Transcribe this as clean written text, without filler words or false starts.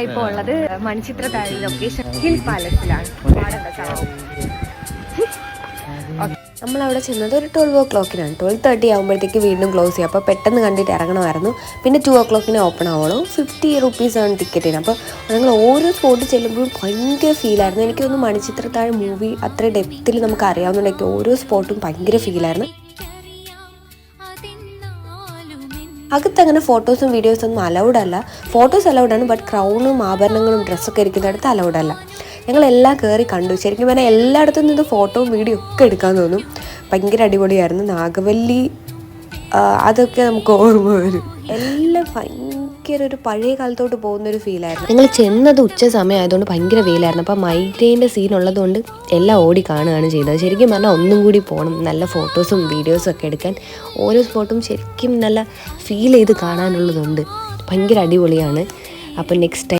ഇപ്പോൾ ഉള്ളത് Manichitrathazhu location hill പാലസിലാണ്. നമ്മളവിടെ ചെന്നത് ഒരു 12 o'clock 12:30 ആകുമ്പോഴത്തേക്ക് വീണ്ടും ക്ലോസ് ചെയ്യും. അപ്പോൾ പെട്ടെന്ന് കണ്ടിട്ട് ഇറങ്ങണമായിരുന്നു. പിന്നെ 2 o'clock ഓപ്പൺ ആവുള്ളൂ. 50 rupees ടിക്കറ്റിന്. അപ്പോൾ ഞങ്ങൾ ഓരോ സ്പോട്ട് ചെല്ലുമ്പോഴും ഭയങ്കര ഫീലായിരുന്നു. എനിക്ക് തോന്നുന്നു മണിച്ചിത്രത്താഴ് മൂവി അത്ര ഡെപ്തിൽ നമുക്ക് അറിയാവുന്നതൊക്കെ ഓരോ സ്പോട്ടും ഭയങ്കര ഫീലായിരുന്നു. അകത്തങ്ങനെ ഫോട്ടോസും വീഡിയോസൊന്നും അലൗഡല്ല. ഫോട്ടോസ് അലൗഡാണ്, ബട്ട് ക്രൗണും ആഭരണങ്ങളും ഡ്രസ്സൊക്കെ ഇരിക്കുന്നിടത്ത് അലൗഡല്ല. ഞങ്ങളെല്ലാം കയറി കണ്ടു. ശരിക്കും പറഞ്ഞാൽ എല്ലായിടത്തും നിന്ന് ഫോട്ടോയും വീഡിയോ ഒക്കെ എടുക്കാൻ തോന്നും. ഭയങ്കര അടിപൊളിയായിരുന്നു. നാഗവല്ലി അതൊക്കെ നമുക്ക് ഓർമ്മ വരും. എല്ലാം ഭയങ്കര ഒരു പഴയ കാലത്തോട്ട് പോകുന്നൊരു ഫീലായിരുന്നു. ഞങ്ങൾ ചെന്നത് ഉച്ച സമയം ആയതുകൊണ്ട് ഭയങ്കര വെയിലായിരുന്നു. അപ്പോൾ മൈഗ്രെയിൻ്റെ സീൻ ഉള്ളതുകൊണ്ട് എല്ലാം ഓടി കാണുകയാണ് ചെയ്തത്. ശരിക്കും പറഞ്ഞാൽ ഒന്നും കൂടി പോകണം, നല്ല ഫോട്ടോസും വീഡിയോസും ഒക്കെ എടുക്കാൻ. ഓരോ സ്പോട്ടും ശരിക്കും നല്ല ഫീൽ ചെയ്ത് കാണാനുള്ളതുണ്ട്. ഭയങ്കര അടിപൊളിയാണ്. അപ്പോൾ നെക്സ്റ്റ് ടൈം